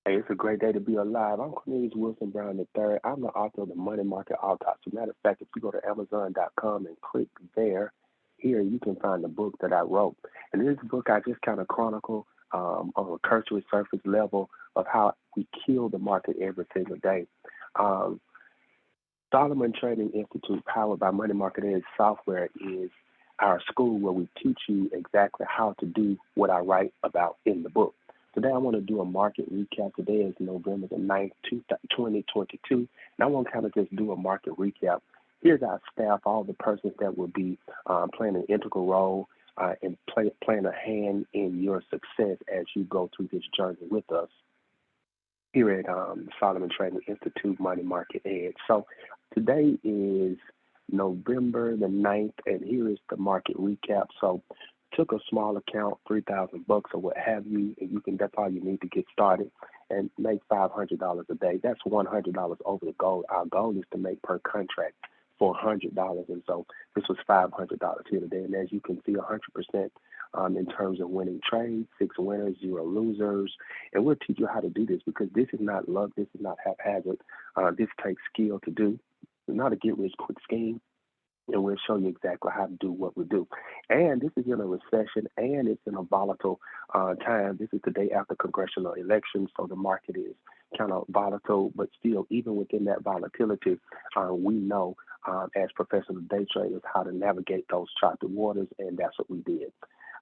Hey, it's a great day to be alive. I'm Cornelius Wilson Brown III. I'm the author of the Money Market Autopsy. Matter of fact, if you go to Amazon.com and click there, here you can find the book that I wrote. And in this book, I just kind of chronicle on a cursory surface level of how we kill the market every single day. Um, Solomon Trading Institute, powered by Money Market Edge Software, is our school where we teach you exactly how to do what I write about in the book. Today, I want to do a market recap. Today is November the 9th, 2022, and I want to kind of just do a market recap. Here's our staff, all the persons that will be playing an integral role and playing a hand in your success as you go through this journey with us here at Solomon Trading Institute Money Market Edge. So today is November the 9th, and here is the market recap. So took a small account, 3,000 bucks or what have you, and that's all you need to get started and make $500 a day. That's $100 over the goal. Our goal is to make per contract $400, and so this was $500 here today. And as you can see, 100% in terms of winning trades, 6 winners, 0 losers. And we'll teach you how to do this because this is not luck, this is not haphazard. This takes skill to do. It's not a get rich quick scheme, and we'll show you exactly how to do what we do. And this is in a recession, and it's in a volatile time. This is the day after congressional elections, so the market is kind of volatile, but still, even within that volatility, we know as professional day traders how to navigate those choppy waters, and that's what we did.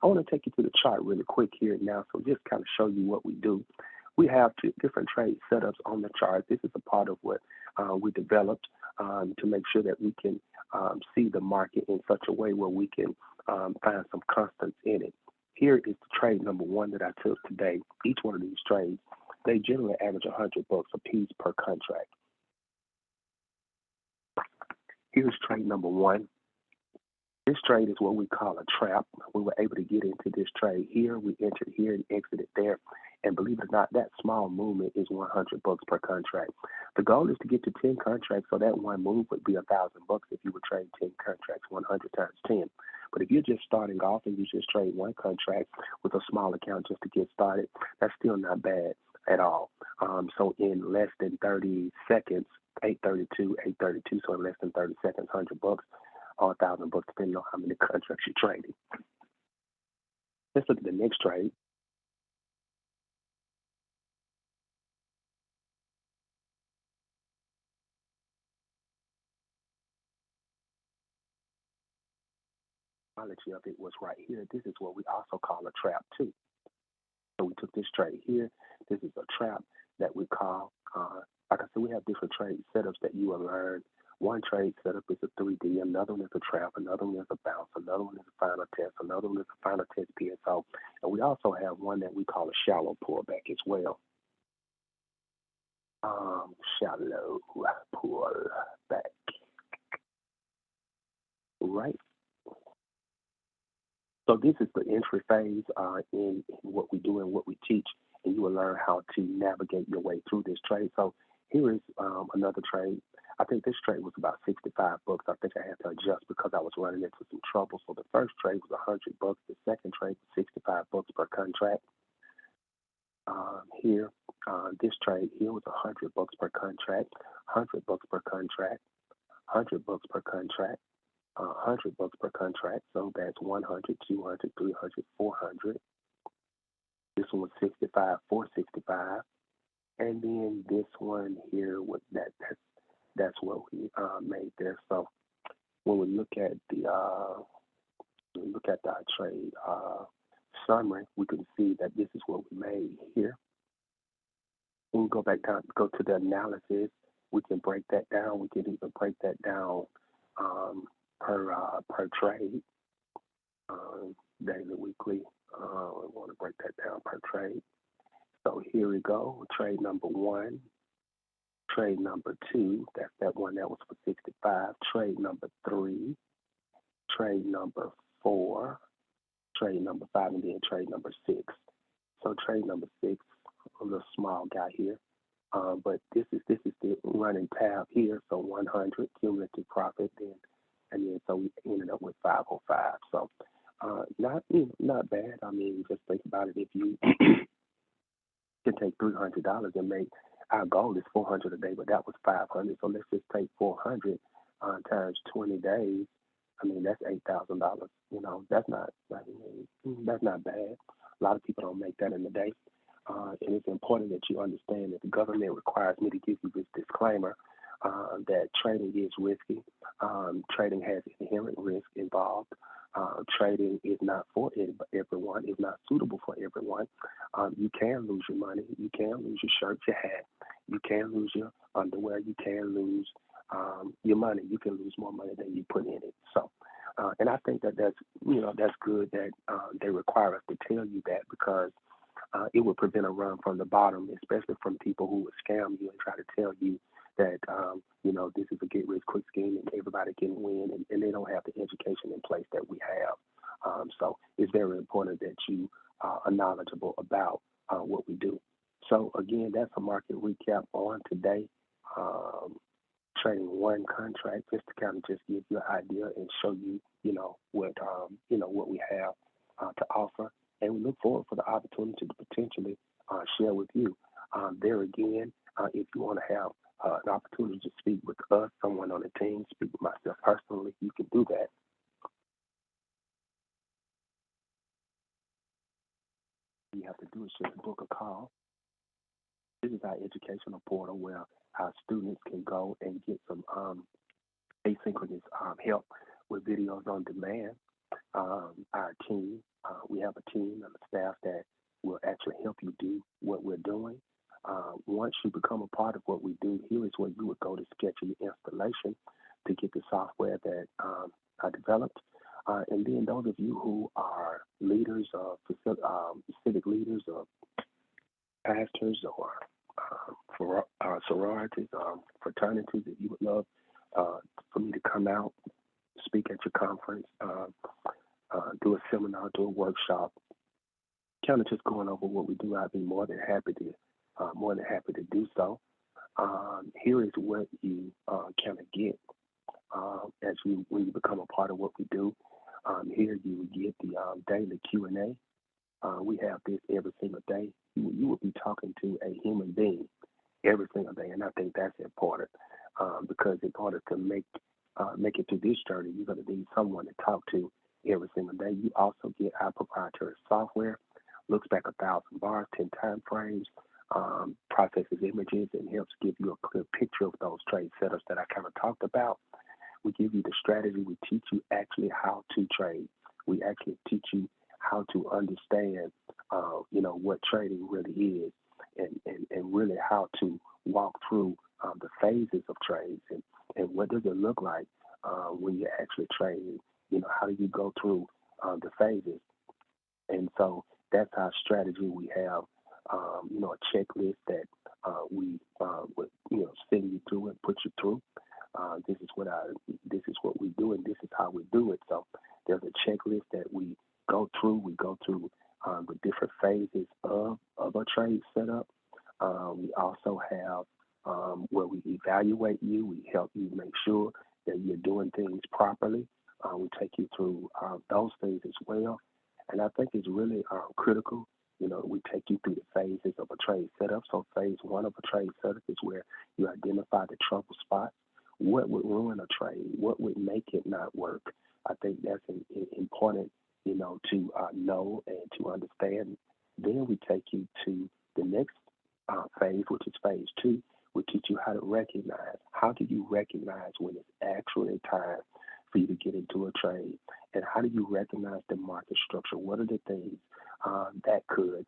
I want to take you to the chart really quick here now, so just kind of show you what we do. We have two different trade setups on the chart. This is a part of what we developed to make sure that we can see the market in such a way where we can find some constants in it. Here is the trade number one that I took today. Each one of these trades, they generally average 100 bucks a piece per contract. Here's trade number one. This trade is what we call a trap. We were able to get into this trade here. We entered here and exited there. And believe it or not, that small movement is 100 bucks per contract. The goal is to get to 10 contracts, so that one move would be 1,000 bucks if you would trade 10 contracts, 100 times 10. But if you're just starting off and you just trade one contract with a small account just to get started, that's still not bad at all. So in less than 30 seconds, 832, so in less than 30 seconds, 100 bucks or 1,000 bucks, depending on how many contracts you're trading. Let's look at the next trade. Quality of it was right here. This is what we also call a trap too. So we took this trade here. This is a trap that we call, like I said, we have different trade setups that you will learn. One trade setup is a 3D, another one is a trap, another one is a bounce, another one is a final test, another one is a final test PSO. And we also have one that we call a shallow pullback as well. Shallow pullback, right? So this is the entry phase in what we do and what we teach, and you will learn how to navigate your way through this trade. So here is another trade. I think this trade was about 65 bucks. I think I had to adjust because I was running into some trouble. So the first trade was 100 bucks. The second trade was 65 bucks per contract. Here, this trade here was 100 bucks per contract, 100 bucks per contract, 100 bucks per contract. 100 bucks per contract, so that's 100, 200, 300, 400. This one was 65, 465, and then this one here was that's what we made there. So when we look at the trade summary, we can see that this is what we made here. When we go back down, go to the analysis, we can break that down. We can even break that down um, per trade, daily, weekly. We want to break that down per trade. So here we go. Trade number one, trade number two. That's that one that was for 65. Trade number three, trade number four, trade number five, and then trade number six. So trade number six, a little small guy here. But this is the running tab here. So 100 cumulative profit, then and then so we ended up with 505. So not bad. I mean, just think about it. If you can take $300 and make our goal is 400 a day, but that was 500. So let's just take 400 times 20 days. I mean, that's $8,000. You know, that's not bad. A lot of people don't make that in a day. And it's important that you understand that the government requires me to give you this disclaimer that trading is risky. Trading has inherent risk involved. Trading is not for everyone. It's not suitable for everyone. You can lose your money. You can lose your shirt, your hat. You can lose your underwear. You can lose your money. You can lose more money than you put in it. So, and I think that that's good that they require us to tell you that because it would prevent a run from the bottom, especially from people who would scam you and try to tell you that this is a get rich quick scheme and everybody can win, and they don't have the education in place that we have. So it's very important that you are knowledgeable about what we do. So again, that's a market recap on today. Um, Trading one contract just to kind of just give you an idea and show you, what we have to offer. And we look forward for the opportunity to potentially share with you. There again, if you want to have an opportunity to speak with us, someone on the team, speak with myself personally, you can do that. You have to do is just book a call. This is our educational portal where our students can go and get some asynchronous help with videos on demand. Our team, we have a team and a staff that will actually help you do what we're doing. Once you become a part of what we do, here is where you would go to schedule your installation to get the software that I developed. And then those of you who are leaders, civic leaders, or pastors, or for sororities, fraternities, if you would love for me to come out, speak at your conference, do a seminar, do a workshop, kind of just going over what we do, I'd be more than happy to do so. Here is what you kind of get as you when you become a part of what we do. Here you will get the daily Q&A. We have this every single day. You will be talking to a human being every single day, and I think that's important because in order to make it through this journey, you're going to need someone to talk to every single day. You also get our proprietary software, looks back 1,000 bars, 10 time frames, processes images, and helps give you a clear picture of those trade setups that I kind of talked about. We give you the strategy. We teach you actually how to trade. We actually teach you how to understand, what trading really is, and really how to walk through the phases of trades and what does it look like when you're actually trading. How do you go through the phases? And so that's our strategy. We have, a checklist that we would, send you through and put you through. This is this is what we do, and this is how we do it. So there's a checklist that we go through. We go through the different phases of a trade setup. We also have where we evaluate you. We help you make sure that you're doing things properly. We take you through those things as well. And I think it's really critical. We take you through the phases of a trade setup. So phase one of a trade setup is where you identify the trouble spots. What would ruin a trade? What would make it not work? I think that's important, to know and to understand. Then we take you to the next phase, which is phase two. We teach you how to recognize. How do you recognize when it's actually time for you to get into a trade? And how do you recognize the market structure? What are the things that could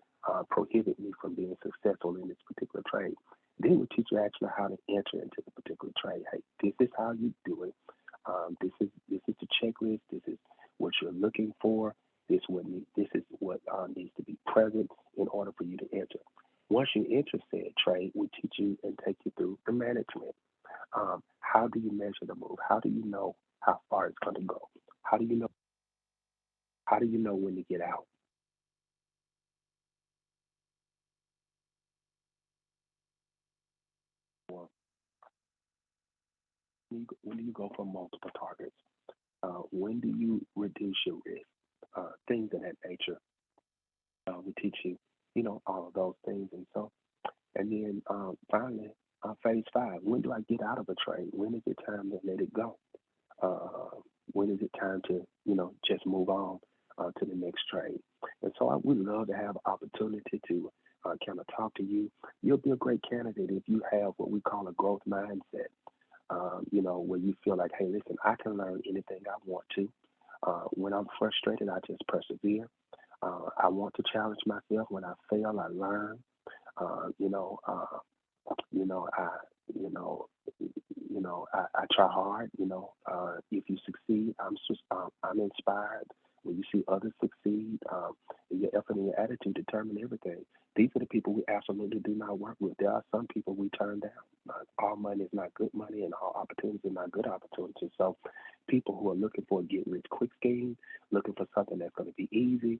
prohibit me from being successful in this particular trade? Then we teach you actually how to enter into the particular trade. Hey, this is how you do it. This is the checklist. This is what you're looking for. This is what needs to be present in order for you to enter. Once you enter said trade, we teach you and take you through the management. How do you measure the move? How do you know how far it's going to go? How do you know? How do you know when to get out? Or when do you go for multiple targets? When do you reduce your risk? Things of that nature. We teach you. all of those things. And so, and then finally, phase five, when do I get out of a trade? When is it time to let it go? Uh, when is it time to, just move on to the next trade? And so I would love to have opportunity to kind of talk to you. You'll be a great candidate if you have what we call a growth mindset, where you feel like, hey, listen, I can learn anything I want to. When I'm frustrated, I just persevere. I want to challenge myself. When I fail, I learn. Uh, you know, uh, I, you know, I try hard. If you succeed, I'm inspired. When you see others succeed, your effort and your attitude determine everything. These are the people we absolutely do not work with. There are some people we turn down. All money is not good money, and all opportunities are not good opportunities. So, people who are looking for a get rich quick scheme, looking for something that's going to be easy,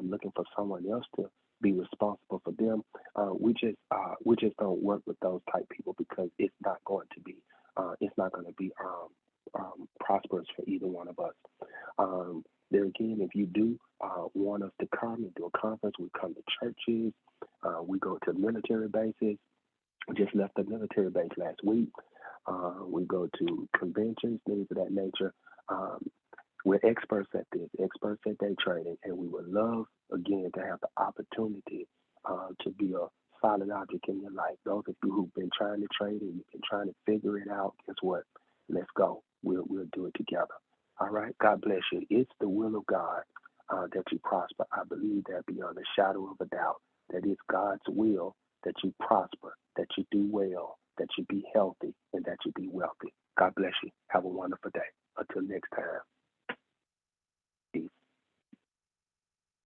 looking for someone else to be responsible for them, we just don't work with those type people because it's not going to be prosperous for either one of us. There again, if you do want us to come and do a conference, we come to churches, we go to military bases. We just left the military base last week. We go to conventions, things of that nature. Um, we're experts at this, experts at day trading, and we would love, again, to have the opportunity to be a solid object in your life. Those of you who've been trying to trade and you've been trying to figure it out, guess what? Let's go. We'll do it together. All right. God bless you. It's the will of God that you prosper. I believe that beyond a shadow of a doubt that it's God's will that you prosper, that you do well, that you be healthy, and that you be wealthy. God bless you. Have a wonderful day. Until next time.